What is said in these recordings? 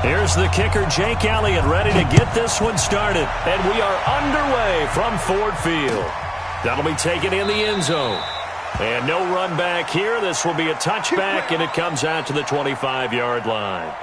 Here's the kicker, Jake Elliott, ready to get this one started. And we are underway from Ford Field. That'll be taken in the end zone. And no run back here. This will be a touchback, and it comes out to the 25-yard line.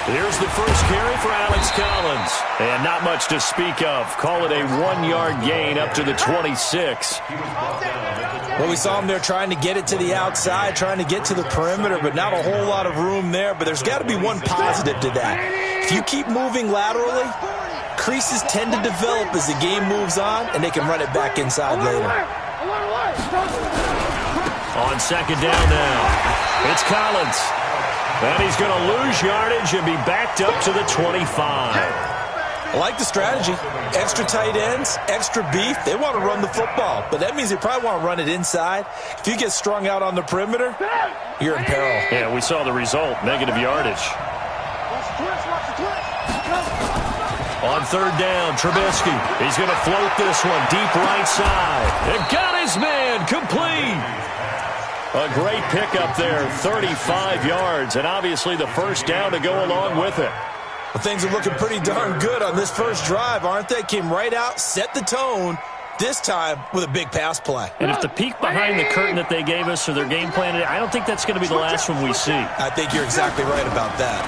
Here's the first carry for Alex Collins. And not much to speak of. Call it a 1-yard gain up to the 26. Well, we saw him there trying to get it to the outside, trying to get to the perimeter, but not a whole lot of room there. But there's got to be one positive to that. If you keep moving laterally, creases tend to develop as the game moves on, and they can run it back inside later. On second down now, it's Collins. And he's going to lose yardage and be backed up to the 25. I like the strategy. Extra tight ends, extra beef. They want to run the football, but that means they probably want to run it inside. If you get strung out on the perimeter, you're in peril. Yeah, we saw the result, negative yardage. On third down, Trubisky. He's going to float this one deep right side. And got his man complete. A great pickup there, 35 yards, and obviously the first down to go along with it. Well, things are looking pretty darn good on this first drive, aren't they? Came right out, set the tone, this time with a big pass play. And if the peek behind the curtain that they gave us or their game plan, I don't think that's going to be the last one we see. I think you're exactly right about that.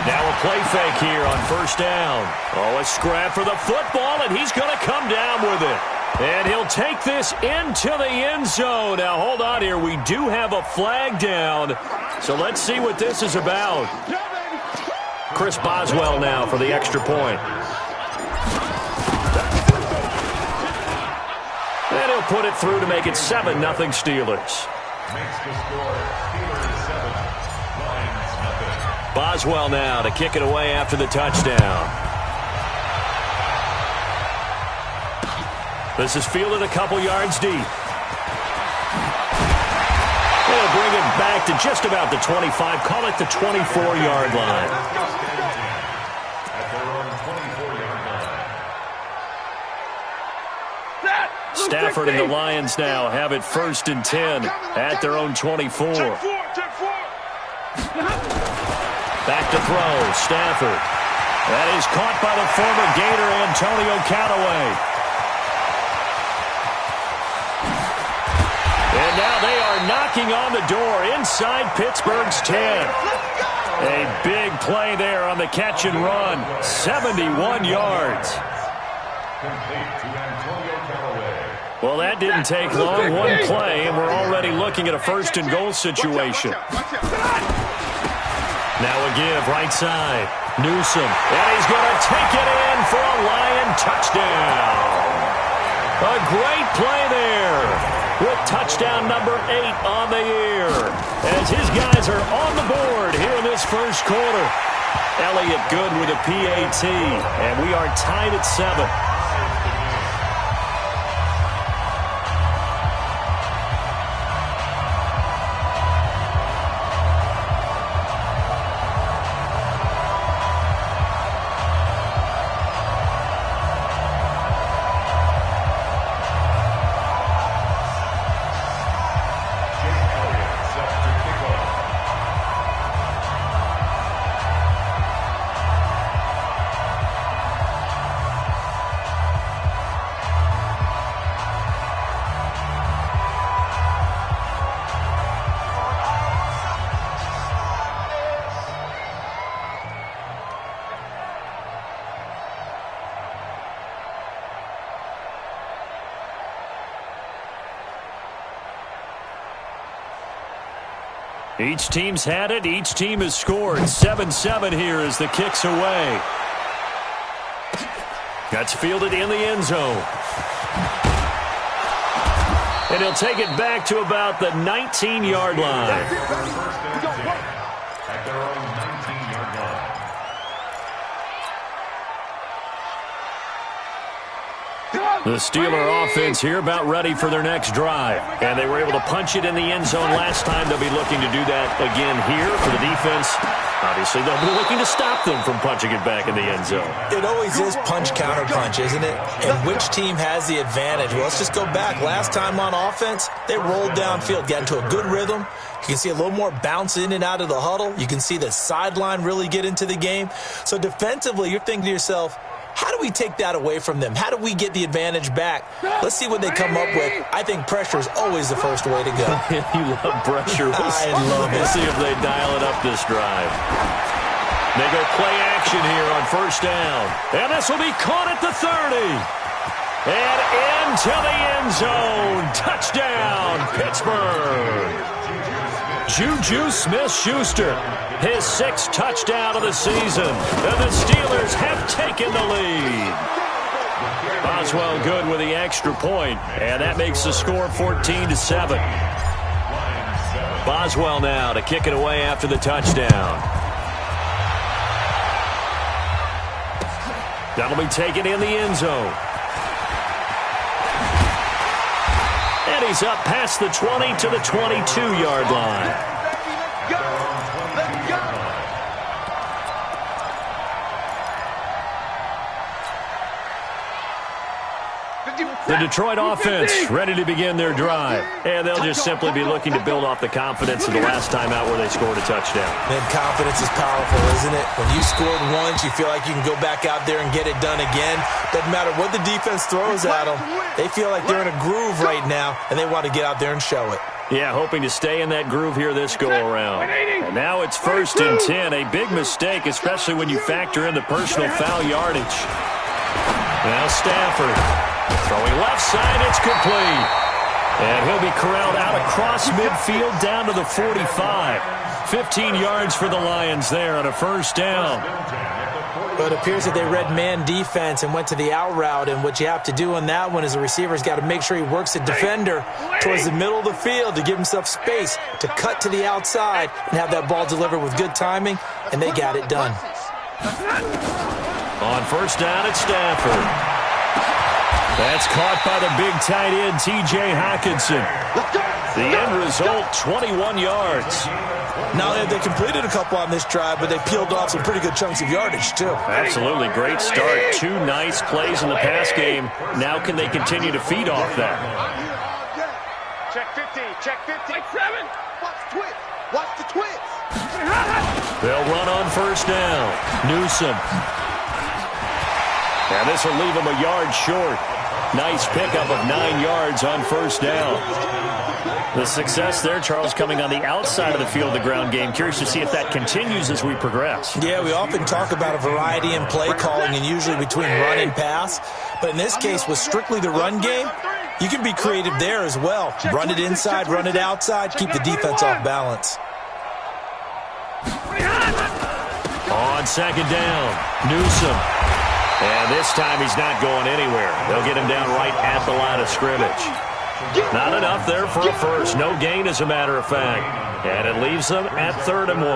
Now a play fake here on first down. Oh, a scrap for the football, and he's going to come down with it. And he'll take this into the end zone. Now, hold on here. We do have a flag down. So let's see what this is about. Chris Boswell now for the extra point. And he'll put it through to make it 7-0 Steelers. Boswell now to kick it away after the touchdown. This is fielded a couple yards deep. They'll bring it back to just about the 25. Call it the 24-yard line. Stafford and the Lions now have it 1st and 10 at their own 24. Back to throw, Stafford. That is caught by the former Gator Antonio Callaway. And now they are knocking on the door inside Pittsburgh's 10. A big play there on the catch and run. 71 yards. Well, that didn't take long. One play, and we're already looking at a 1st and goal situation. Now a give right side. Newsom. And he's going to take it in for a Lion touchdown. A great play there. With touchdown number 8 on the year. As his guys are on the board here in this first quarter. Elliott good with a PAT. And we are tied at 7. Each team's had it. Each team has scored. 7-7 here as the kick's away. That's fielded in the end zone. And he'll take it back to about the 19-yard line. The Steeler offense here about ready for their next drive. And they were able to punch it in the end zone last time. They'll be looking to do that again here for the defense. Obviously, they'll be looking to stop them from punching it back in the end zone. It always is punch-counter-punch, isn't it? And which team has the advantage? Well, let's just go back. Last time on offense, they rolled downfield, got into a good rhythm. You can see a little more bounce in and out of the huddle. You can see the sideline really get into the game. So defensively, you're thinking to yourself, how do we take that away from them? How do we get the advantage back? Let's see what they come up with. I think pressure is always the first way to go. You love pressure. I love it. We'll see if they dial it up this drive. They go play action here on first down. And this will be caught at the 30. And into the end zone. Touchdown, Pittsburgh. Juju Smith-Schuster, his 6th touchdown of the season. And the Steelers have taken the lead. Boswell good with the extra point, and that makes the score 14-7. Boswell now to kick it away after the touchdown. That'll be taken in the end zone. And he's up past the 20 to the 22-yard line. The Detroit offense ready to begin their drive. And they'll just simply be looking to build off the confidence of the last time out where they scored a touchdown. Man, confidence is powerful, isn't it? When you scored once, you feel like you can go back out there and get it done again. Doesn't matter what the defense throws at them. They feel like they're in a groove right now, and they want to get out there and show it. Yeah, hoping to stay in that groove here this go-around. And now it's 1st and 10. A big mistake, especially when you factor in the personal foul yardage. Now Stafford. Throwing left side, it's complete. And he'll be corralled out across midfield down to the 45. 15 yards for the Lions there on a first down. But it appears that they read man defense and went to the out route. And what you have to do on that one is the receiver's got to make sure he works the defender towards the middle of the field to give himself space to cut to the outside and have that ball delivered with good timing. And they got it done. On first down, it's Stafford. That's caught by the big tight end, T.J. Hockenson. The end result, 21 yards. Now they completed a couple on this drive, but they peeled off some pretty good chunks of yardage, too. Absolutely. Great start. 2 nice plays in the pass game. Now can they continue to feed off that? Check 50. Check 50. Like 7. Watch the twist. Watch the twist. They'll run on first down. Newsom. And this will leave him a yard short. Nice pickup of 9 yards on first down. The success there, Charles, coming on the outside of the field, the ground game. Curious to see if that continues as we progress. Yeah, we often talk about a variety in play calling and usually between run and pass. But in this case, with strictly the run game, you can be creative there as well. Run it inside, run it outside, keep the defense off balance. On second down, Newsom. And this time he's not going anywhere. They'll get him down right at the line of scrimmage. Not enough there for a first. No gain, as a matter of fact. And it leaves them at 3rd and 1.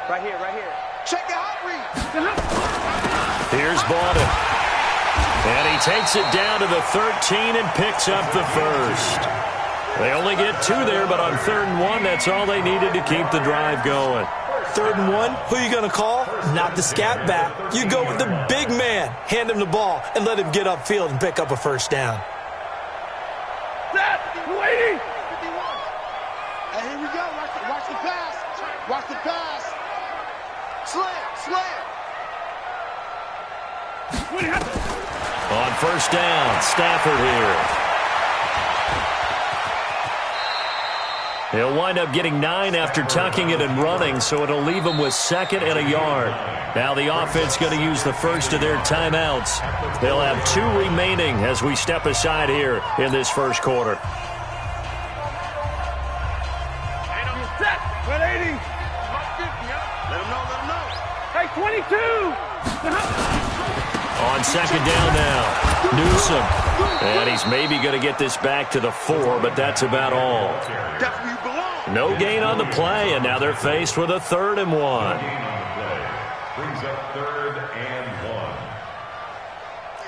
Right here, right here. Check the hot read. Here's Baldwin. And he takes it down to the 13 and picks up the first. They only get 2 there, but on 3rd and 1, that's all they needed to keep the drive going. 3rd and 1, who are you going to call? Not the scat back. You go with the big man. Hand him the ball and let him get upfield and pick up a first down. Set, waiting. 51. Hey, here we go. Watch the pass. Watch the pass. Slam. On first down, Stafford here. He'll wind up getting 9 after tucking it and running, so it'll leave him with 2nd and a yard. Now the offense going to use the first of their timeouts. They'll have 2 remaining as we step aside here in this first quarter. Set. 180. Let him know. Hey, 22. On second down now, Newsom. And he's maybe going to get this back to the 4, but that's about all. That's where you belong. No gain on the play, and now they're faced with a 3rd and 1. Brings up 3rd and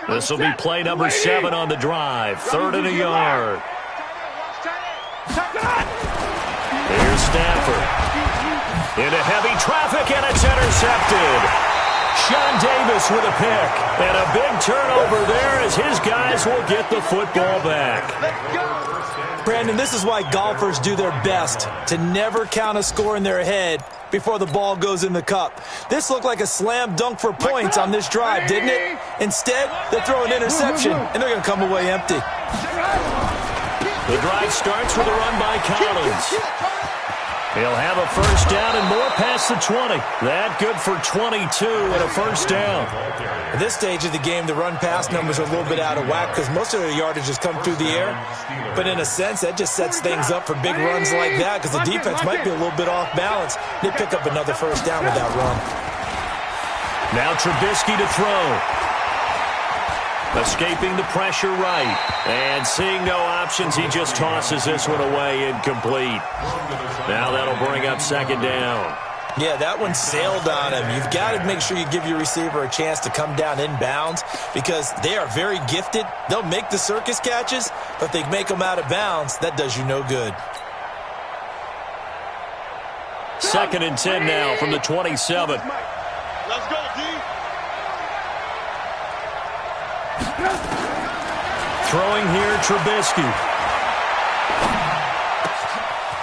1. This will be play number 7 on the drive. 3rd and a yard. Here's Stafford. Into heavy traffic, and it's intercepted. Sean Davis with a pick. And a big turnover there as his guys will get the football back. Brandon, this is why golfers do their best to never count a score in their head before the ball goes in the cup. This looked like a slam dunk for points on this drive, didn't it? Instead, they throw an interception, and they're going to come away empty. The drive starts with a run by Collins. He'll have a first down and more past the 20. That good for 22 and a first down. At this stage of the game, the run-pass numbers are a little bit out of whack because most of their yardage has come through the air. But in a sense, that just sets things up for big runs like that because the defense might be a little bit off balance. They pick up another first down with that run. Now Trubisky to throw. Escaping the pressure right. And seeing no options, he just tosses this one away incomplete. Now that'll bring up 2nd down. Yeah, that one sailed on him. You've got to make sure you give your receiver a chance to come down inbounds because they are very gifted. They'll make the circus catches, but if they make them out of bounds, that does you no good. 2nd and 10 now from the 27. Let's go, D. Throwing here, Trubisky.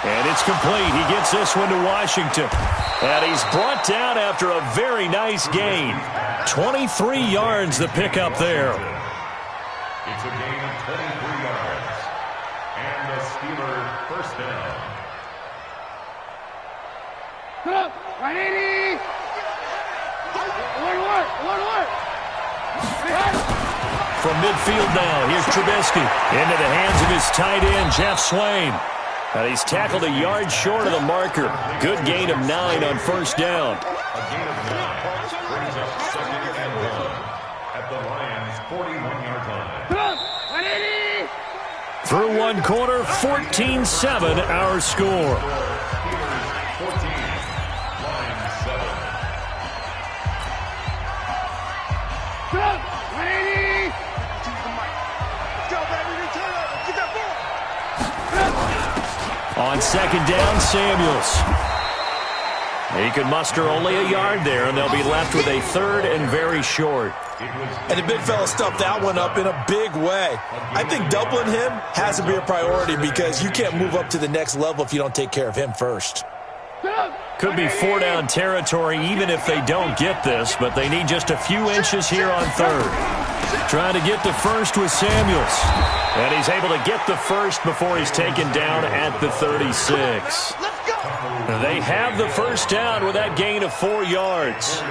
And it's complete. He gets this one to Washington. And he's brought down after a very nice gain. 23 yards the pickup there. It's a gain of 23 yards. And the Steelers first down. Put up. 180. One. From midfield now, here's Trubisky. Into the hands of his tight end, Jeff Swain. And he's tackled a yard short of the marker. Good gain of 9 on first down. A gain of 9 brings up 2nd and 1 at the Lions' 41-yard line. 180. Through one quarter, 14-7 our score. 14, Lions 7. 180. Let's go, baby. Return over. Get that ball. On 2nd down, Samuels. He can muster only a yard there, and they'll be left with a 3rd and very short. And the big fella stuffed that one up in a big way. I think doubling him has to be a priority because you can't move up to the next level if you don't take care of him first. Could be 4-down territory even if they don't get this, but they need just a few inches here on 3rd. Trying to get the first with Samuels. And he's able to get the first before he's taken down at the 36. They have the first down with that gain of 4 yards.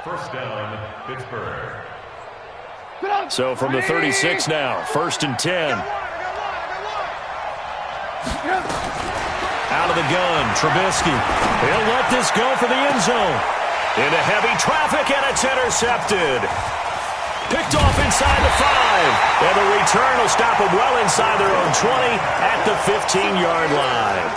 First down, Pittsburgh. So from the 36 now, 1st and 10. Out of the gun, Trubisky. He'll let this go for the end zone. Into heavy traffic, and it's intercepted. Picked off inside the 5. And the return will stop them well inside their own 20 at the 15-yard line.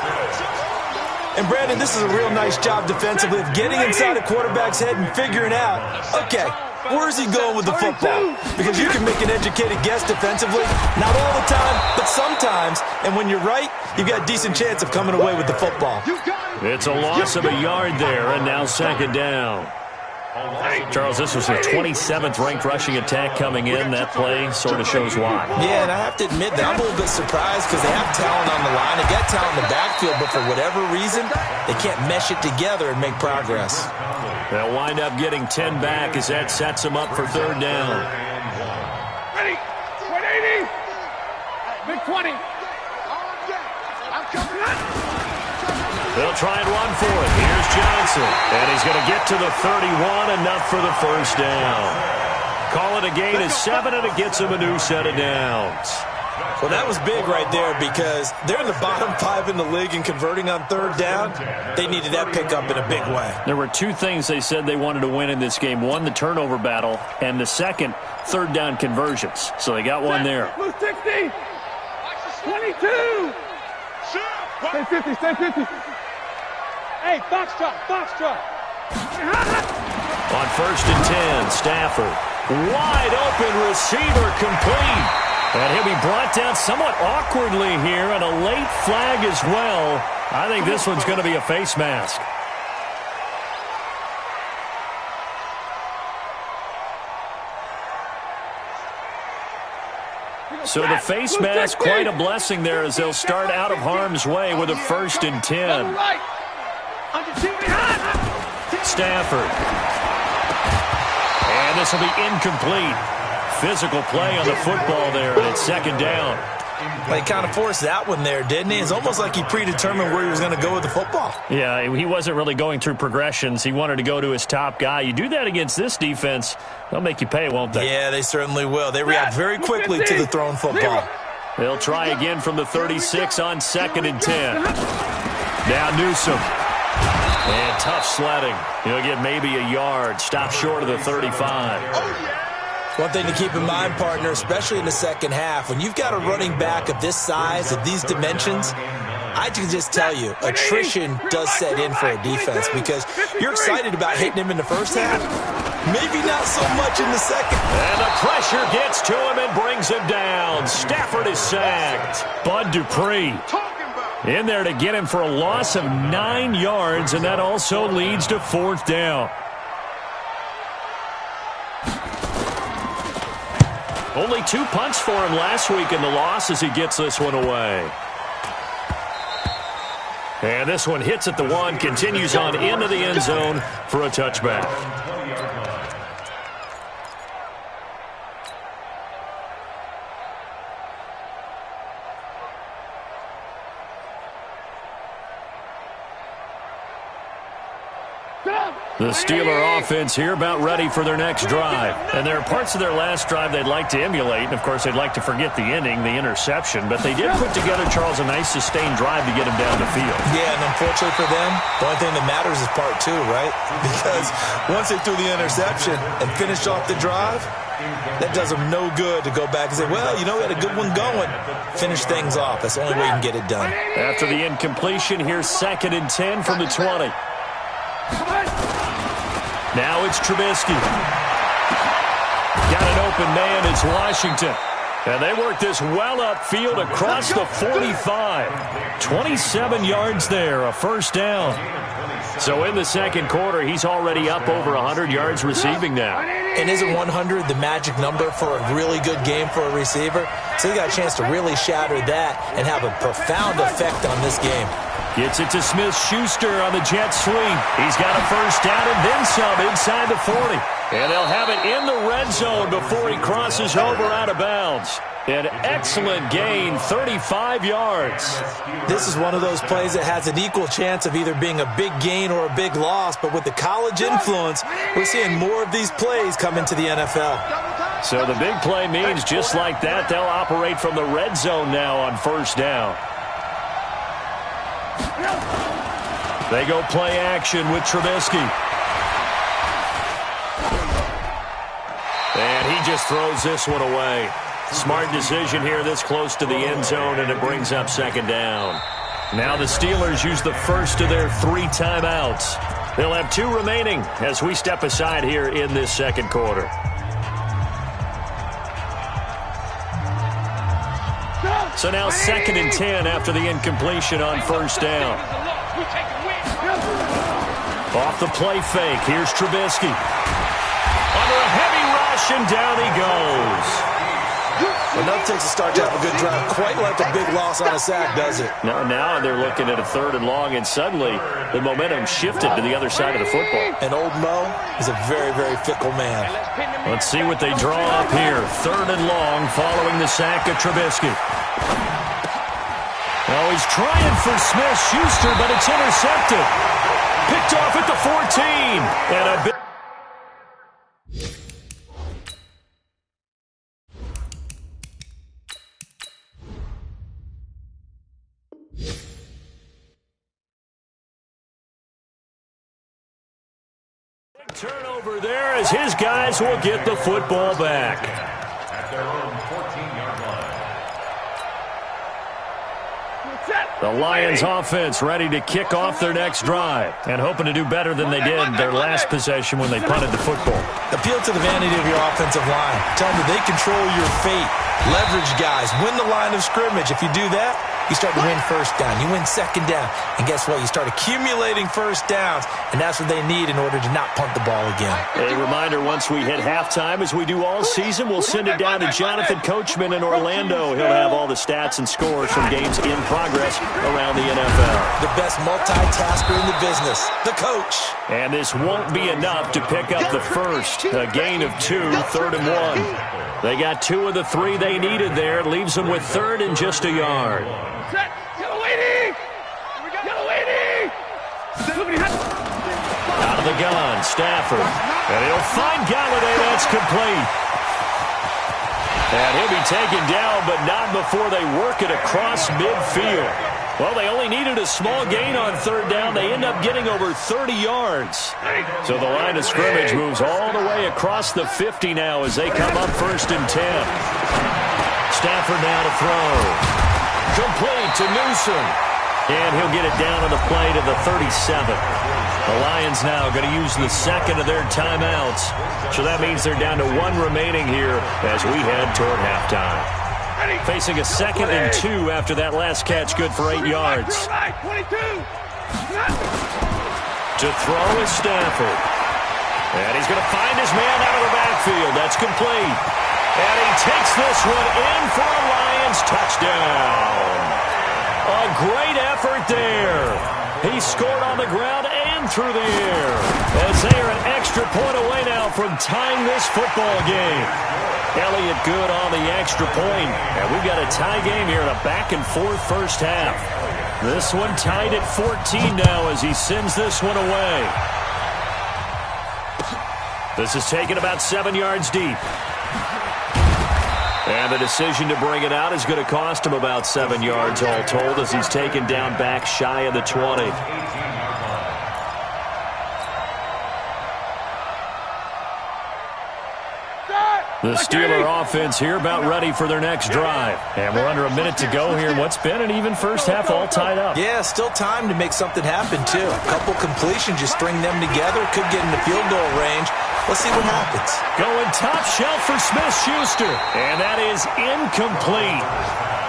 And, Brandon, this is a real nice job defensively of getting inside a quarterback's head and figuring out, okay, where's he going with the football? Because you can make an educated guess defensively. Not all the time, but sometimes. And when you're right, you've got a decent chance of coming away with the football. It's a loss of a yard there, and now 2nd down. Charles, this was the 27th ranked rushing attack coming in. That play sort of shows why. Yeah, and I have to admit that I'm a little bit surprised because they have talent on the line. They got talent in the backfield, but for whatever reason, they can't mesh it together and make progress. They'll wind up getting 10 back as that sets them up for 3rd down. Ready. 180. Big 20. I'm coming. They'll try and run for it. Here's Johnson. And he's going to get to the 31, enough for the first down. Call it a gain of 7, and it gets him a new set of downs. Well, that was big right there because they're in the bottom 5 in the league and converting on 3rd down. They needed that pickup in a big way. There were 2 things they said they wanted to win in this game. One, the turnover battle, and the second, 3rd down conversions. So they got one there. 60. 22. Stay 50, stay 50. Hey, box drop. On 1st and 10, Stafford. Wide open receiver complete. And he'll be brought down somewhat awkwardly here, and a late flag as well. I think this one's going to be a face mask. So the face mask, quite a blessing there as they'll start out of harm's way with a 1st and 10. Stafford. And this will be incomplete. Physical play on the football there, and it's 2nd down. Well, he kind of forced that one there, didn't he? It's almost like he predetermined where he was going to go with the football. Yeah, he wasn't really going through progressions. He wanted to go to his top guy. You do that against this defense, they'll make you pay, won't they? Yeah, they certainly will. They react very quickly to the thrown football. They'll try again from the 36 on 2nd and 10. Now Newsome. And tough sledding. He'll get maybe a yard. Stop short of the 35. One thing to keep in mind, partner, especially in the second half, when you've got a running back of this size, of these dimensions, I can just tell you, attrition does set in for a defense because you're excited about hitting him in the first half, maybe not so much in the second. And the pressure gets to him and brings him down. Stafford is sacked. Bud Dupree in there to get him for a loss of 9 yards, and that also leads to 4th down. Only 2 punts for him last week in the loss as he gets this one away. And this one hits at the 1, continues on into the end zone for a touchback. The Steeler offense here about ready for their next drive. And there are parts of their last drive they'd like to emulate. And, of course, they'd like to forget the ending, the interception. But they did put together, Charles, a nice sustained drive to get him down the field. Yeah, and unfortunately for them, the only thing that matters is part 2, right? Because once they threw the interception and finished off the drive, that does them no good to go back and say, well, you know, we had a good one going. Finish things off. That's the only way you can get it done. After the incompletion, here's 2nd and 10 from the 20. Now it's Trubisky. Got an open man. It's Washington. And they work this well upfield across the 45. 27 yards there, a 1st down. So in the second quarter, he's already up over 100 yards receiving now. And isn't 100 the magic number for a really good game for a receiver? So he got a chance to really shatter that and have a profound effect on this game. Gets it to Smith-Schuster on the jet sweep. He's got a 1st down and then some inside the 40. And they'll have it in the red zone before he crosses over out of bounds. An excellent gain, 35 yards. This is one of those plays that has an equal chance of either being a big gain or a big loss. But with the college influence, we're seeing more of these plays come into the NFL. So the big play means just like that, they'll operate from the red zone now on 1st down. They go play action with Trubisky. And he just throws this one away. Smart decision here this close to the end zone, and it brings up 2nd down. Now the Steelers use the first of their 3 timeouts. They'll have 2 remaining as we step aside here in this second quarter. So now 2nd and 10 after the incompletion on 1st down. Off the play fake, here's Trubisky. Under a heavy rush, and down he goes. Enough takes a start to have a good drive. Quite like a big loss on a sack, does it? Now they're looking at a 3rd and long, and suddenly the momentum shifted to the other side of the football. And old Mo is a very, very fickle man. Let's see what they draw up here. 3rd and long following the sack of Trubisky. Oh, he's trying for Smith-Schuster, but it's intercepted. Picked off at the 14. And a big... turnover there as his guys will get the football back. At their own 14-yard line. Set. The Lions offense ready to kick off their next drive and hoping to do better than they did their last possession when they punted the football. Appeal to the vanity of your offensive line. Tell them that they control your fate. Leverage guys. Win the line of scrimmage. If you do that, you start to win first down. You win second down. And guess what? You start accumulating first downs, and that's what they need in order to not punt the ball again. A reminder, once we hit halftime, as we do all season, we'll send it down to Jonathan Coachman in Orlando. He'll have all the stats and scores from games in progress around the NFL. The best multitasker in the business, the coach. And this won't be enough to pick up the first. A gain of 2, 3rd and 1. They got 2 of the 3 they needed there. Leaves them with 3rd and just a yard. Out of the gun, Stafford. And he'll find Galladay. That's complete. And he'll be taken down, but not before they work it across midfield. Well, they only needed a small gain on 3rd down. They end up getting over 30 yards. So the line of scrimmage moves all the way across the 50 now as they come up 1st and 10. Stafford now to throw. Complete to Newsom. And he'll get it down on the play to the 37. The Lions now going to use the second of their timeouts. So that means they're down to 1 remaining here as we head toward halftime. Facing a 2nd and 2 after that last catch, good for 8 yards. To throw is Stafford. And he's going to find his man out of the backfield. That's complete. And he takes this one in for a Lions touchdown. A great effort there. He scored on the ground and through the air as they are an extra point away now from tying this football game. Elliott good on the extra point. And we've got a tie game here in a back-and-forth first half. This one tied at 14 now as he sends this one away. This is taken about 7 yards deep. And the decision to bring it out is going to cost him about 7 yards all told as he's taken down back shy of the 20. The Steeler offense here about ready for their next drive. And we're under a minute to go here in what's been an even first half all tied up. Yeah, still time to make something happen, too. A couple completions, you string them together, could get in the field goal range. Let's see what happens. Going top shelf for Smith-Schuster. And that is incomplete.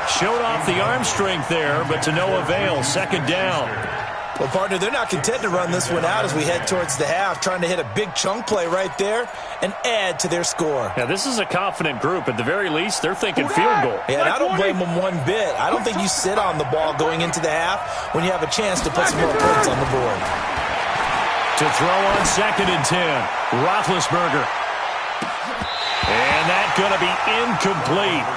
Showed off the arm strength there, but to no avail. 2nd down. Well, partner, they're not content to run this one out as we head towards the half, trying to hit a big chunk play right there and add to their score. Yeah, this is a confident group. At the very least, they're thinking field goal. Yeah, and I don't blame them one bit. I don't think you sit on the ball going into the half when you have a chance to put some more points on the board. To throw on 2nd and 10, Roethlisberger. And that's going to be incomplete.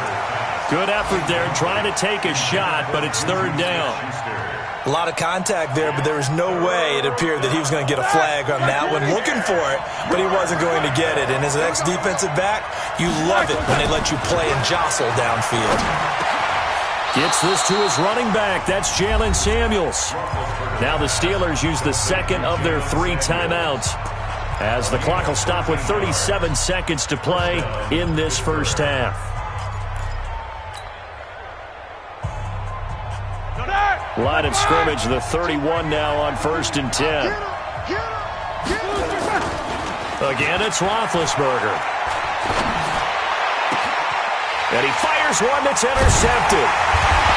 Good effort there trying to take a shot, but it's 3rd down. A lot of contact there, but there was no way it appeared that he was going to get a flag on that one. Looking for it, but he wasn't going to get it. And as an ex-defensive back, you love it when they let you play and jostle downfield. Gets this to his running back. That's Jalen Samuels. Now the Steelers use the 2nd of their 3 timeouts as the clock will stop with 37 seconds to play in this first half. Line of scrimmage, the 31 now on 1st and 10. Again, it's Roethlisberger. And he fires one that's intercepted.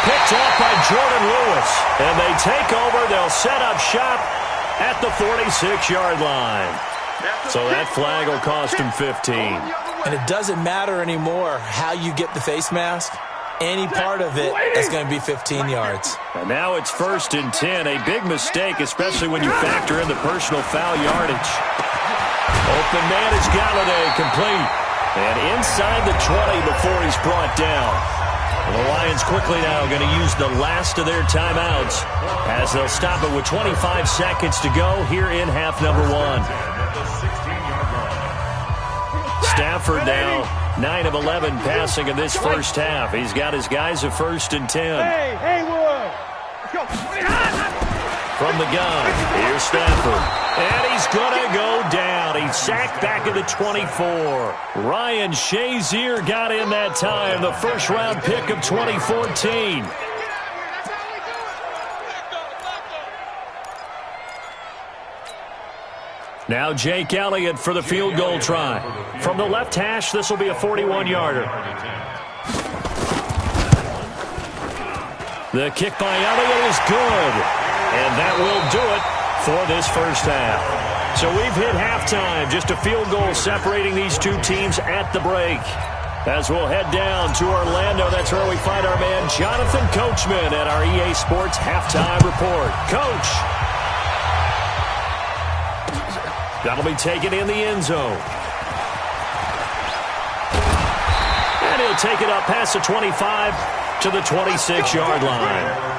Picked off by Jordan Lewis. And they take over. They'll set up shop at the 46-yard line. So that flag will cost him 15. And it doesn't matter anymore how you get the face mask. Any part of it is going to be 15 yards. And now it's 1st and 10. A big mistake, especially when you factor in the personal foul yardage. Open man is Galladay, complete. And inside the 20 before he's brought down. The Lions quickly now going to use the last of their timeouts as they'll stop it with 25 seconds to go here in half number 1. Stafford now 9 of 11 passing in this first half. He's got his guys at 1st and 10. From the gun, here's Stafford. And he's going to go down. He's sacked back at the 24. Ryan Shazier got in that time, the first-round pick of 2014. Now Jake Elliott for the field goal try. From the left hash, this will be a 41-yarder. The kick by Elliott is good. And that will do it for this first half. So we've hit halftime. Just a field goal separating these two teams at the break. As we'll head down to Orlando, that's where we find our man Jonathan Coachman at our EA Sports Halftime Report. Coach. That'll be taken in the end zone. And he'll take it up past the 25 to the 26-yard line.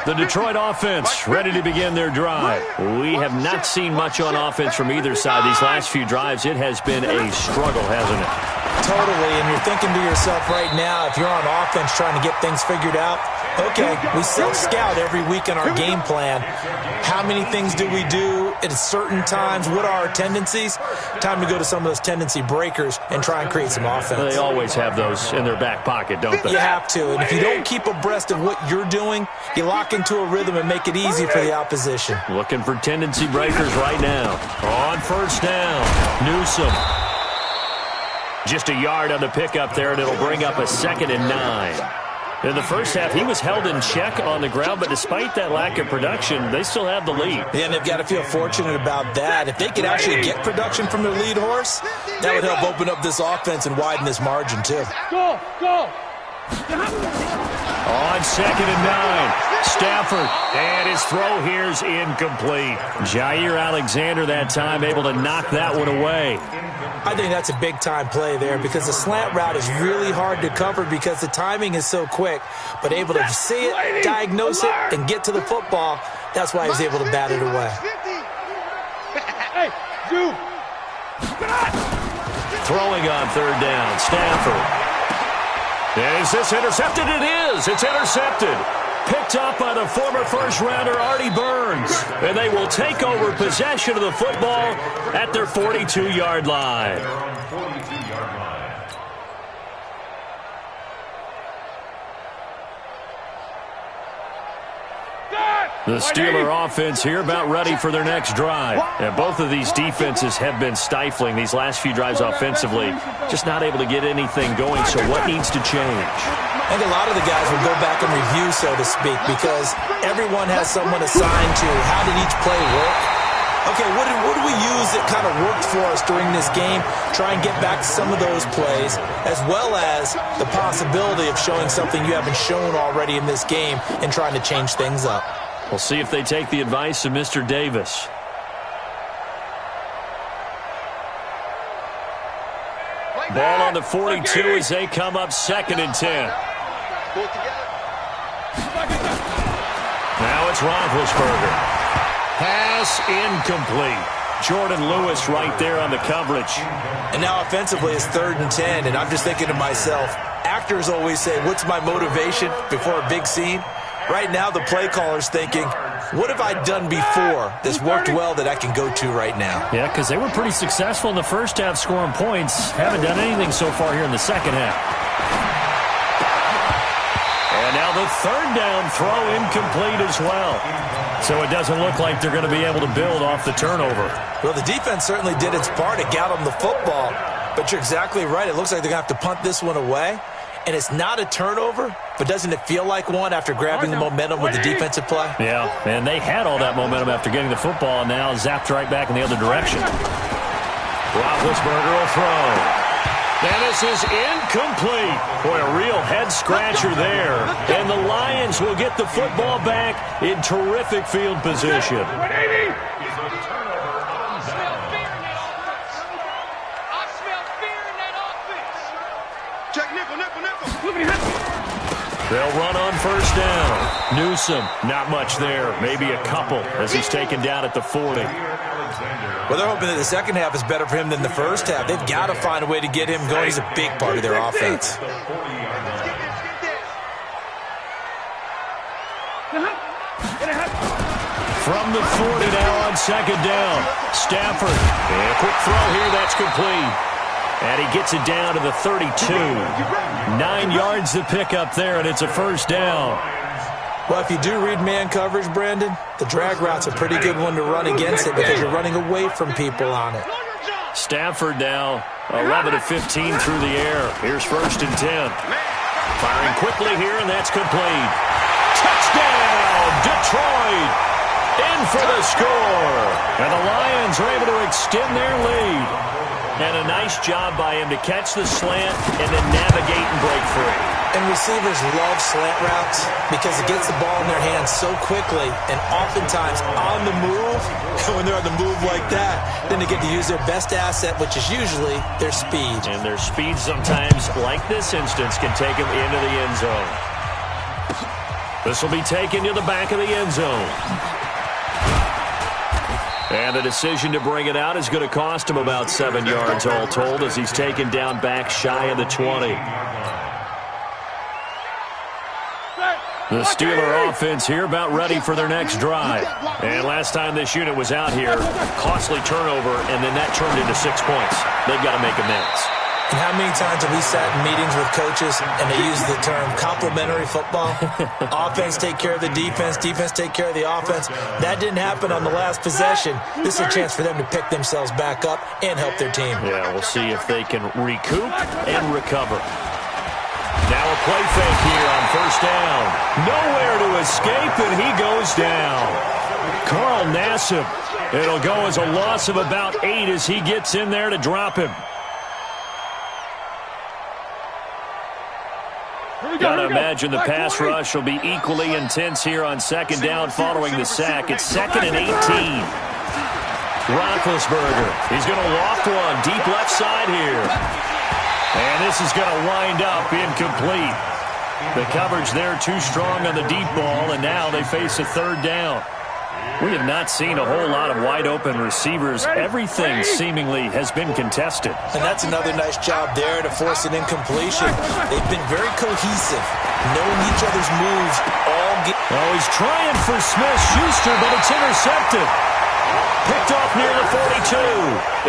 The Detroit offense ready to begin their drive. We have not seen much on offense from either side these last few drives. It has been a struggle, hasn't it? Totally, and you're thinking to yourself right now, if you're on offense trying to get things figured out, okay, we self-scout every week in our game plan. How many things do we do at certain times? What are our tendencies? Time to go to some of those tendency breakers and try and create some offense. They always have those in their back pocket, don't they? You have to, and if you don't keep abreast of what you're doing, you lock into a rhythm and make it easy for the opposition. Looking for tendency breakers right now. On first down, Newsome. Just a yard on the pickup there, and it'll bring up a 2nd and 9. In the first half, he was held in check on the ground, but despite that lack of production, they still have the lead. Yeah, and they've got to feel fortunate about that. If they could actually get production from their lead horse, that would help open up this offense and widen this margin, too. Go, go. On 2nd and 9, Stafford, and his throw here's incomplete. Jair Alexander that time able to knock that one away. I think that's a big-time play there because the slant route is really hard to cover because the timing is so quick. But able to see it, diagnose it, and get to the football, that's why he's able to bat it away. Hey, dude. Throwing on 3rd down, Stafford. Is this intercepted? It is. It's intercepted. Picked up by the former first-rounder Artie Burns. And they will take over possession of the football at their 42-yard line. The Steeler offense here about ready for their next drive. And both of these defenses have been stifling these last few drives offensively. Just not able to get anything going, so what needs to change? I think a lot of the guys will go back and review, so to speak, because everyone has someone assigned to how did each play work. Okay, what do we use that kind of worked for us during this game? Try and get back to some of those plays, as well as the possibility of showing something you haven't shown already in this game and trying to change things up. We'll see if they take the advice of Mr. Davis. Ball on the 42 as they come up 2nd and 10. Now it's Roethlisberger. Pass incomplete. Jordan Lewis right there on the coverage. And now offensively it's 3rd and 10, and I'm just thinking to myself, actors always say, what's my motivation before a big scene? Right now the play caller's thinking, what have I done before that's worked well that I can go to right now? Yeah, because they were pretty successful in the first half scoring points. Haven't done anything so far here in the second half. And now the 3rd down throw incomplete as well. So it doesn't look like they're going to be able to build off the turnover. Well, the defense certainly did its part to get them the football. But you're exactly right. It looks like they're going to have to punt this one away. And it's not a turnover, but doesn't it feel like one after grabbing the momentum with the defensive play? Yeah, and they had all that momentum after getting the football, and now zapped right back in the other direction. Roethlisberger will throw. And this is incomplete. Boy, a real head-scratcher there. And the Lions will get the football back in terrific field position. They'll run on 1st down. Newsome, not much there. Maybe a couple as he's taken down at the 40. Well, they're hoping that the second half is better for him than the first half. They've got to find a way to get him going. He's a big part of their offense. From the 40 now on 2nd down. Stafford. And a quick throw here. That's complete. And he gets it down to the 32. 9 yards to pick up there, and it's a 1st down. Well, if you do read man coverage, Brandon, the drag route's a pretty good one to run against it because you're running away from people on it. Stafford now 11 of 15 through the air. Here's 1st and 10. Firing quickly here, and that's complete. Touchdown, Detroit! In for the score. And the Lions are able to extend their lead. And a nice job by him to catch the slant and then navigate and break free. And receivers love slant routes because it gets the ball in their hands so quickly and oftentimes on the move. When they're on the move like that, then they get to use their best asset, which is usually their speed. And their speed sometimes, like this instance, can take them into the end zone. This will be taken to the back of the end zone. And the decision to bring it out is going to cost him about 7 yards all told as he's taken down back shy of the 20. The Steeler offense here about ready for their next drive. And last time this unit was out here, costly turnover, and then that turned into 6 points. They've got to make amends. And how many times have we sat in meetings with coaches and they use the term complementary football? Offense take care of the defense, defense take care of the offense. That didn't happen on the last possession. This is a chance for them to pick themselves back up and help their team. Yeah, we'll see if they can recoup and recover. Now a play fake here on 1st down. Nowhere to escape, and he goes down. Carl Nassib. It'll go as a loss of about 8 as he gets in there to drop him. Got to imagine the pass rush will be equally intense here on 2nd down following the sack. It's 2nd and 18. Roethlisberger. He's going to loft one deep left side here. And this is going to wind up incomplete. The coverage there too strong on the deep ball, and now they face a 3rd down. We have not seen a whole lot of wide-open receivers. Everything seemingly has been contested. And that's another nice job there to force an incompletion. They've been very cohesive, knowing each other's moves all game. Oh, he's trying for Smith-Schuster, but it's intercepted. Picked off near the 42.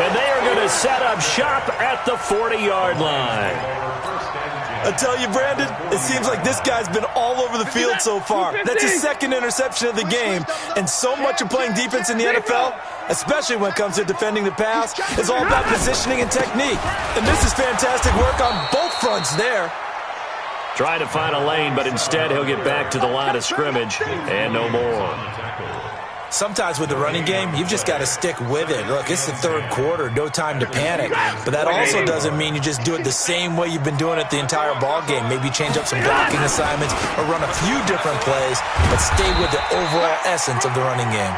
And they are going to set up shop at the 40-yard line. I tell you, Brandon, it seems like this guy's been all over the field so far. That's his 2nd interception of the game. And so much of playing defense in the NFL, especially when it comes to defending the pass, is all about positioning and technique. And this is fantastic work on both fronts there. Trying to find a lane, but instead he'll get back to the line of scrimmage and no more. Sometimes with the running game, you've just got to stick with it. Look, it's the 3rd quarter, no time to panic. But that also doesn't mean you just do it the same way you've been doing it the entire ball game. Maybe change up some blocking assignments or run a few different plays, but stay with the overall essence of the running game.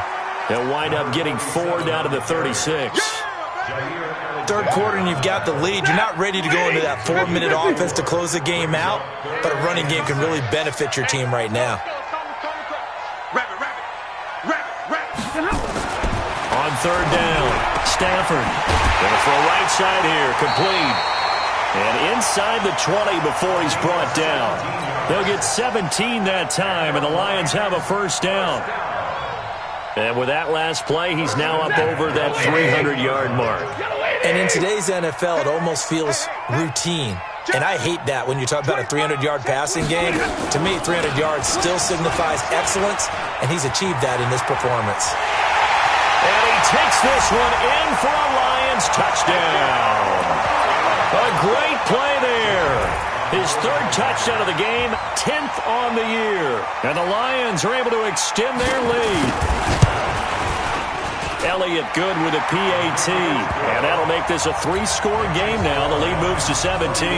They'll wind up getting 4 down to the 36. 3rd quarter and you've got the lead. You're not ready to go into that 4-minute offense to close the game out, but a running game can really benefit your team right now. On 3rd down, Stafford. Going for a right side here, complete. And inside the 20 before he's brought down. They'll get 17 that time, and the Lions have a 1st down. And with that last play, he's now up over that 300-yard mark. And in today's NFL, it almost feels routine. And I hate that when you talk about a 300-yard passing game. To me, 300 yards still signifies excellence, and he's achieved that in this performance. And he takes this one in for a Lions touchdown. A great play there. His 3rd touchdown of the game, 10th on the year. And the Lions are able to extend their lead. Elliott good with a PAT. And that'll make this a 3-score game now. The lead moves to 17.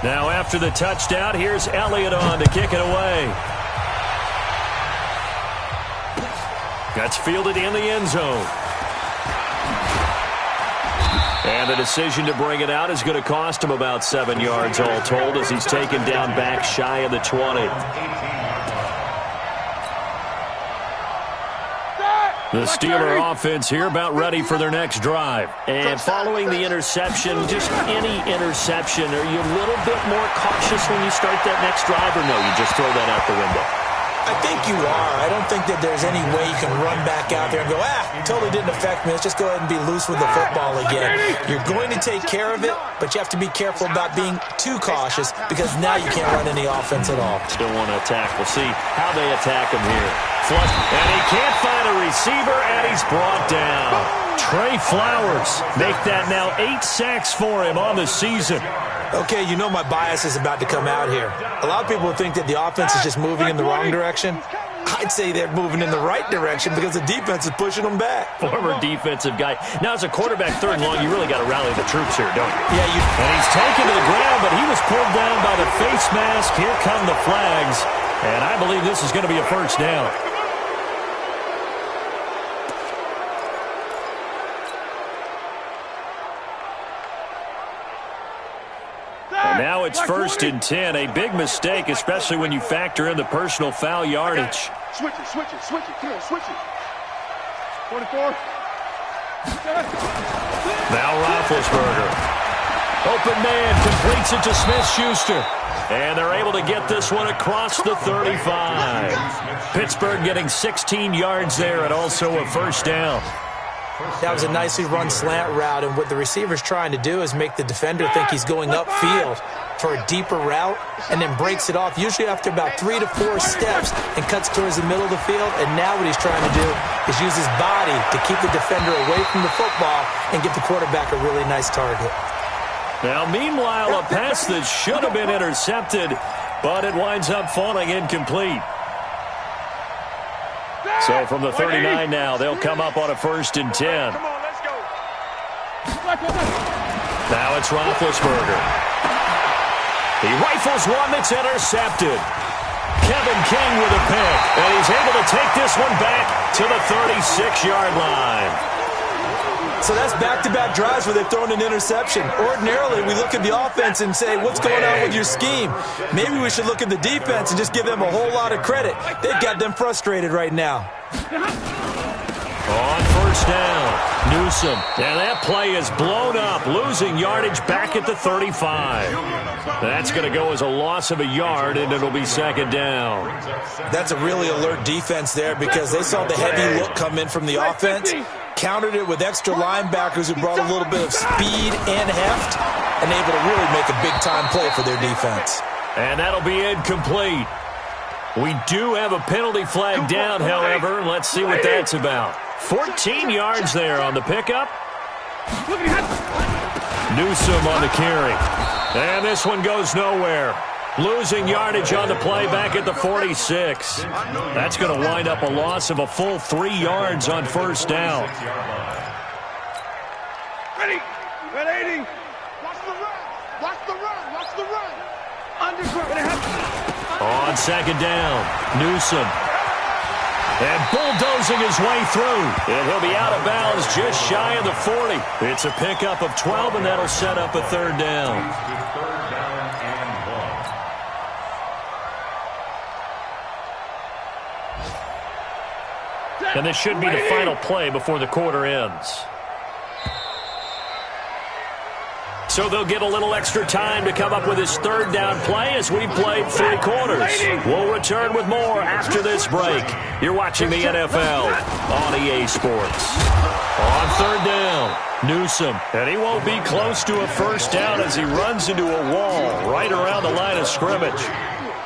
Now after the touchdown, here's Elliott on to kick it away. That's fielded in the end zone. And the decision to bring it out is going to cost him about 7 yards all told as he's taken down back shy of the 20. The Steeler offense here about ready for their next drive. And following the interception, just any interception, are you a little bit more cautious when you start that next drive or no? You just throw that out the window? I think you are. I don't think that there's any way you can run back out there and go, totally didn't affect me. Let's just go ahead and be loose with the football again. You're going to take care of it, but you have to be careful about being too cautious because now you can't run any offense at all. Still want to attack. We'll see how they attack him here. Flush, and he can't find a receiver, and he's brought down. Trey Flowers make that now 8 sacks for him on the season. Okay, you know my bias is about to come out here. A lot of people think that the offense is just moving in the wrong direction. I'd say they're moving in the right direction because the defense is pushing them back. Former defensive guy. Now, as a quarterback, 3rd and long, you really got to rally the troops here, don't you? Yeah, and he's taken to the ground, but he was pulled down by the face mask. Here come the flags, and I believe this is going to be a first down. And now it's 1st and 10. A big mistake, especially when you factor in the personal foul yardage. Switch it. Come on, switch it. 44. Now Roethlisberger. Open man, completes it to Smith-Schuster. And they're able to get this one across the 35. Pittsburgh getting 16 yards there and also a first down. That was a nicely run slant route, and what the receiver's trying to do is make the defender think he's going upfield for a deeper route and then breaks it off, usually after about 3 to 4 steps, and cuts towards the middle of the field. And now what he's trying to do is use his body to keep the defender away from the football and give the quarterback a really nice target. Now, meanwhile, a pass that should have been intercepted, but it winds up falling incomplete. So from the 39 now, they'll come up on a 1st and 10. Come on, let's go. Now it's Roethlisberger. He rifles one that's intercepted. Kevin King with a pick, and he's able to take this one back to the 36-yard line. So that's back-to-back drives where they've thrown an interception. Ordinarily, we look at the offense and say, what's going on with your scheme? Maybe we should look at the defense and just give them a whole lot of credit. They've got them frustrated right now. On 1st down, Newsome. And that play is blown up, losing yardage back at the 35. That's going to go as a loss of a yard, and it'll be 2nd down. That's a really alert defense there because they saw the heavy look come in from the offense, countered it with extra linebackers who brought a little bit of speed and heft, and able to really make a big-time play for their defense. And that'll be incomplete. We do have a penalty flag down, however, and let's see what that's about. 14 yards there on the pickup. Newsome on the carry. And this one goes nowhere. Losing yardage on the play back at the 46. That's going to wind up a loss of a full 3 yards on 1st down. Ready. 180. Watch the run. Watch the run. Watch the run. On 2nd down, Newsome. And bulldozing his way through. And he'll be out of bounds just shy of the 40. It's a pickup of 12, and that'll set up a 3rd down. And this should be the final play before the quarter ends. So they'll get a little extra time to come up with his 3rd down play as we've played 3 quarters. We'll return with more after this break. You're watching the NFL on EA Sports. On 3rd down, Newsome. And he won't be close to a 1st down as he runs into a wall right around the line of scrimmage.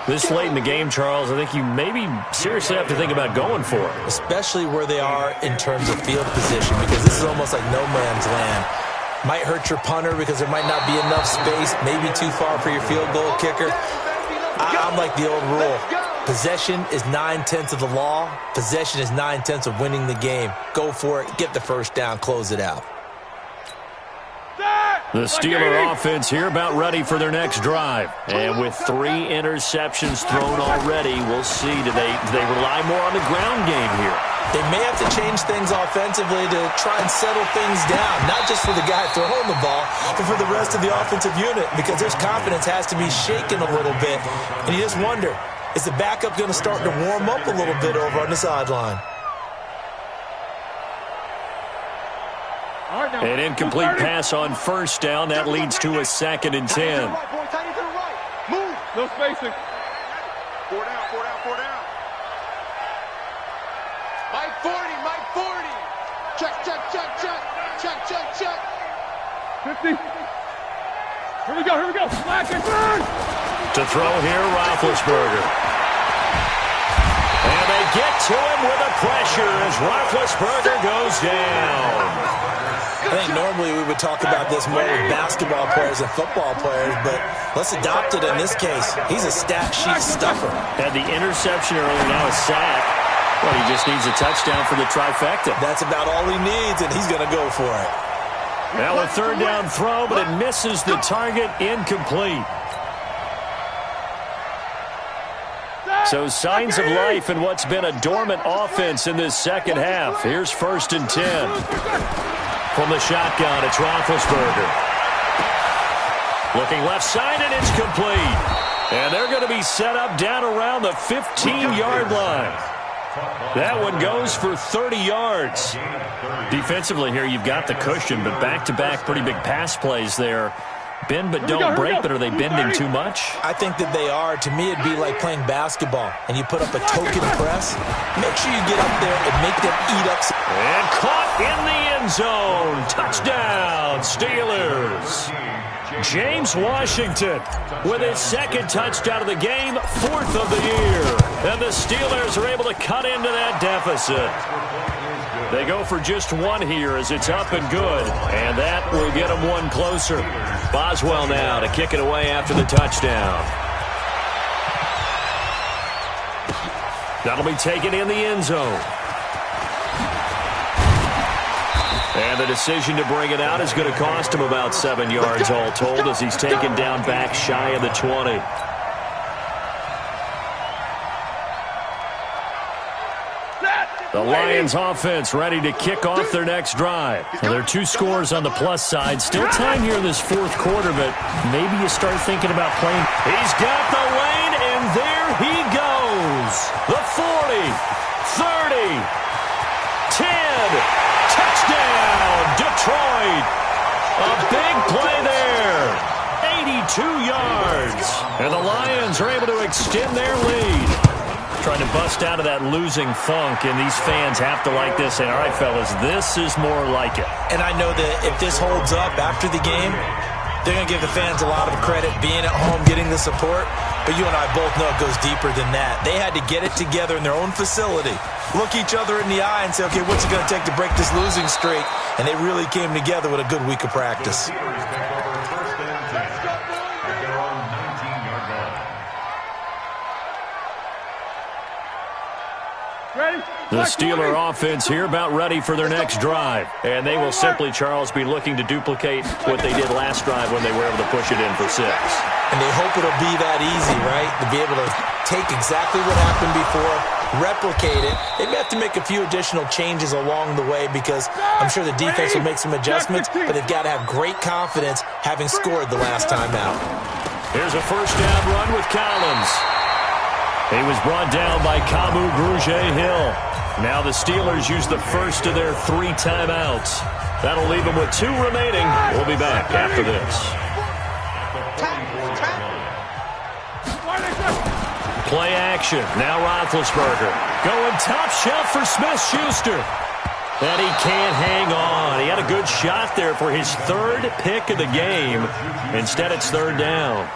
This late in the game, Charles, I think you maybe seriously have to think about going for it. Especially where they are in terms of field position, because this is almost like no man's land. Might hurt your punter because there might not be enough space, maybe too far for your field goal kicker. I'm like the old rule. Possession is 9/10 of the law. Possession is 9/10 of winning the game. Go for it, get the 1st down, close it out. The Steeler offense here about ready for their next drive. And with 3 interceptions thrown already, we'll see. Do they rely more on the ground game here? They may have to change things offensively to try and settle things down, not just for the guy throwing the ball, but for the rest of the offensive unit, because their confidence has to be shaken a little bit. And you just wonder, is the backup going to start to warm up a little bit over on the sideline? An incomplete pass on 1st down. That leads to a 2nd and 10. Move. No spacing. 4 down. check. 50. Here we go. Slack and burn. To throw here, Roethlisberger. And they get to him with the pressure as Roethlisberger goes down. I think normally we would talk about this more with basketball players and football players, but let's adopt it in this case. He's a stat sheet stuffer. Had the interception earlier, now a sack. Well, he just needs a touchdown for the trifecta. That's about all he needs, and he's going to go for it. Now a third down throw, but it misses the target, incomplete. So signs of life in what's been a dormant offense in this second half. Here's 1st and 10. From the shotgun, it's Roethlisberger. Looking left side, and it's complete. And they're going to be set up down around the 15-yard line. That one goes for 30 yards. Defensively here, you've got the cushion, but back-to-back pretty big pass plays there. Bend but don't break, but are they bending too much? I think that they are. To me, it'd be like playing basketball, and you put up a token press. Make sure you get up there and make them eat up. And caught in the end zone. Touchdown, Steelers. James Washington with his 2nd touchdown of the game, 4th of the year. And the Steelers are able to cut into that deficit. They go for just one here as it's up and good, and that will get them one closer. Boswell now to kick it away after the touchdown. That'll be taken in the end zone. And the decision to bring it out is going to cost him about 7 yards all told as he's taken down back shy of the 20. The Lions offense ready to kick off their next drive. Well, there are 2 scores on the plus side. Still time here in this 4th quarter, but maybe you start thinking about playing. He's got the lane, and there he goes. The 40, 30, 10, touchdown, Detroit. A big play there. 82 yards. And the Lions are able to extend their lead. Trying to bust out of that losing funk, and these fans have to like this. And all right, fellas, this is more like it. And I know that if this holds up after the game, they're going to give the fans a lot of credit being at home, getting the support. But you and I both know it goes deeper than that. They had to get it together in their own facility, look each other in the eye and say, okay, what's it going to take to break this losing streak? And they really came together with a good week of practice. The Steeler offense here about ready for their next drive. And they will simply, Charles, be looking to duplicate what they did last drive when they were able to push it in for 6. And they hope it'll be that easy, right? To be able to take exactly what happened before, replicate it. They may have to make a few additional changes along the way because I'm sure the defense will make some adjustments, but they've got to have great confidence having scored the last time out. Here's a 1st down run with Collins. He was brought down by Kamu Grugier-Hill. Now the Steelers use the first of their 3 timeouts. That'll leave them with 2 remaining. We'll be back after this. Play action. Now Roethlisberger. Going top shelf for Smith-Schuster. And he can't hang on. He had a good shot there for his 3rd pick of the game. Instead, it's 3rd down.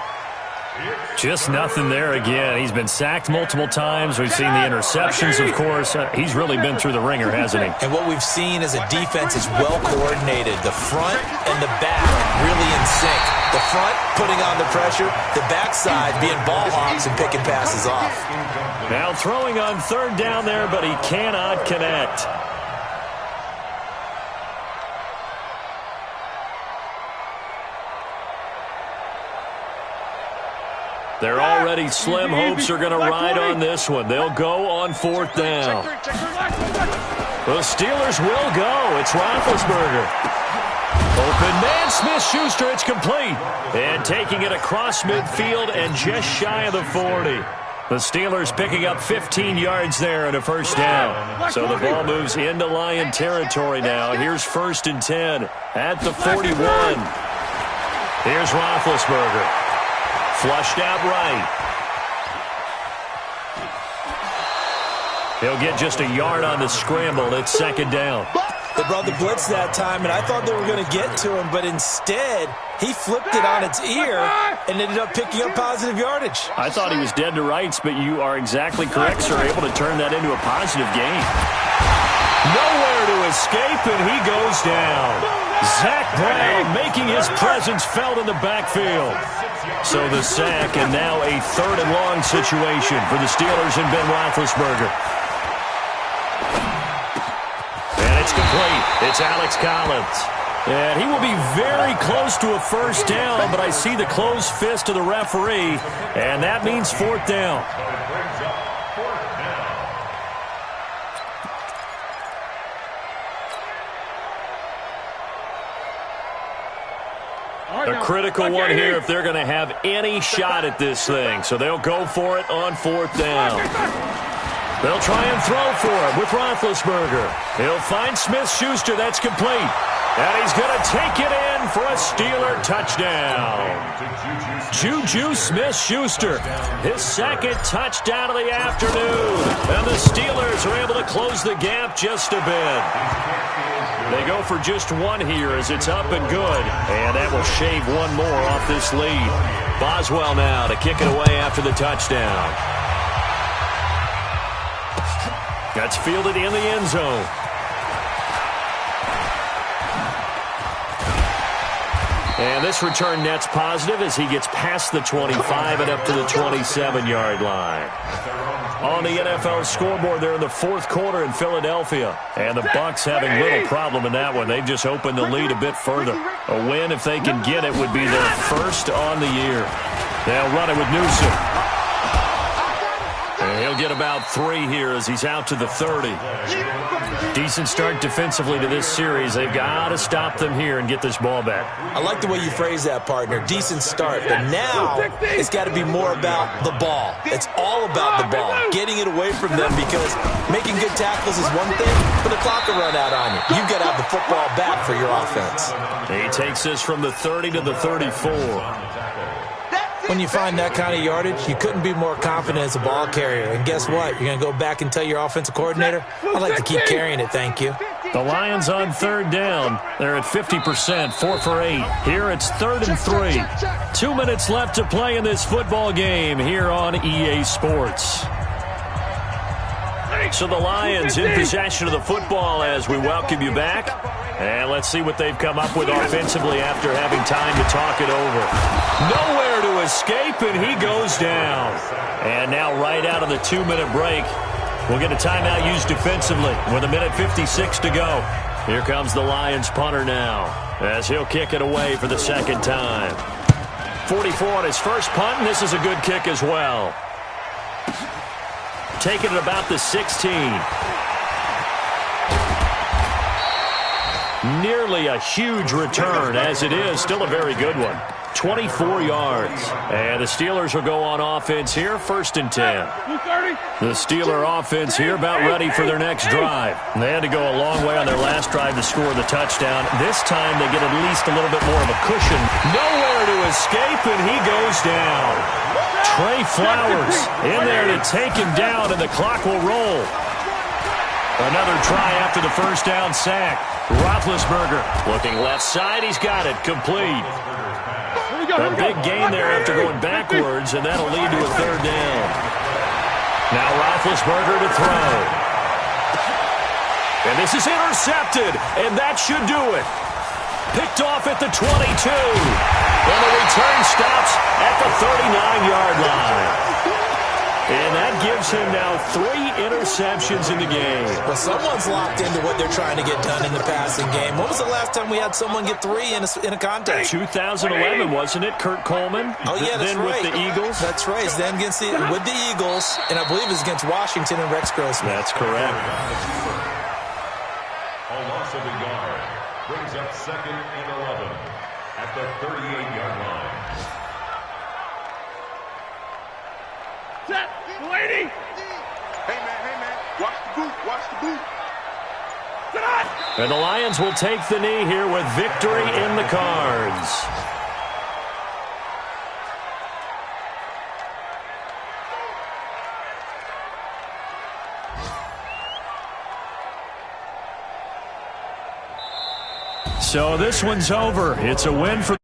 Just nothing there again. He's been sacked multiple times. We've seen the interceptions, of course. He's really been through the ringer, hasn't he? And what we've seen is a defense is well coordinated. The front and the back really in sync. The front putting on the pressure, the backside being ball hawks and picking passes off. Now throwing on 3rd down there, but he cannot connect. They're already slim. Hopes are going to ride on this one. They'll go on 4th down. The Steelers will go. It's Roethlisberger. Open man, Smith-Schuster. It's complete. And taking it across midfield and just shy of the 40. The Steelers picking up 15 yards there and a 1st down. So the ball moves into Lion territory now. Here's 1st and 10 at the 41. Here's Roethlisberger. Flushed out right. He'll get just a yard on the scramble. It's 2nd down. They brought the blitz that time, and I thought they were going to get to him, but instead, he flipped it on its ear and ended up picking up positive yardage. I thought he was dead to rights, but you are exactly correct, sir. Able to turn that into a positive gain. Nowhere to escape, and he goes down. Zach Brown making his presence felt in the backfield. So the sack, and now a 3rd and long situation for the Steelers and Ben Roethlisberger. And it's complete. It's Alex Collins. And he will be very close to a first down, but I see the closed fist of the referee, and that means 4th down. A critical one here if they're going to have any shot at this thing. So they'll go for it on 4th down. They'll try and throw for it with Roethlisberger. He'll find Smith-Schuster. That's complete. And he's going to take it in for a Steeler touchdown. Juju Smith-Schuster, his 2nd touchdown of the afternoon. And the Steelers are able to close the gap just a bit. They go for just 1 here as it's up and good. And that will shave 1 more off this lead. Boswell now to kick it away after the touchdown. That's fielded in the end zone. And this return net's positive as he gets past the 25 and up to the 27-yard line. On the NFL scoreboard, they're in the 4th quarter in Philadelphia. And the Bucs having little problem in that one. They've just opened the lead a bit further. A win, if they can get it, would be their 1st on the year. They'll run it with Newsome. And he'll get about 3 here as he's out to the 30. Decent start defensively to this series. They've got to stop them here and get this ball back. I like the way you phrase that, partner. Decent start. But now it's got to be more about the ball. It's all about the ball. Getting it away from them, because making good tackles is one thing, but the clock will run out on you. You've got to have the football back for your offense. He takes this from the 30 to the 34. When you find that kind of yardage, you couldn't be more confident as a ball carrier. And guess what? You're going to go back and tell your offensive coordinator, I'd like to keep carrying it, thank you. The Lions on 3rd down. They're at 50%, 4 for 8. Here it's 3rd and 3. 2 minutes left to play in this football game here on EA Sports. So the Lions in possession of the football as we welcome you back. And let's see what they've come up with offensively after having time to talk it over. Nowhere to escape, and he goes down. And now right out of the 2-minute break, we'll get a timeout used defensively with 1:56 to go. Here comes the Lions punter now as he'll kick it away for the 2nd time. 44 on his first punt, and this is a good kick as well. Taking it about the 16. Nearly a huge return, as it is still a very good one. 24 yards. And the Steelers will go on offense here, 1st and 10. The Steeler offense here about ready for their next drive. They had to go a long way on their last drive to score the touchdown. This time they get at least a little bit more of a cushion. Nowhere to escape, and he goes down. Trey Flowers in there to take him down, and the clock will roll. Another try after the first down sack. Roethlisberger looking left side. He's got it. Complete. A big gain there after going backwards, and that'll lead to a 3rd down. Now Roethlisberger to throw. And this is intercepted, and that should do it. Picked off at the 22. And the return stops at the 39-yard line. And that gives him now 3 interceptions in the game. Well, someone's locked into what they're trying to get done in the passing game. When was the last time we had someone get 3 in a contest? 2011, wasn't it? Kurt Coleman? Oh, yeah, that's then right. with the Eagles? That's right. Then with the Eagles, and I believe it was against Washington and Rex Grossman. That's correct. A loss of a yard brings up 2nd and 11 at the 38-yard line. Set, lady. Hey, man, watch the boot, watch the boot. And the Lions will take the knee here with victory in the cards. So this one's over. It's a win for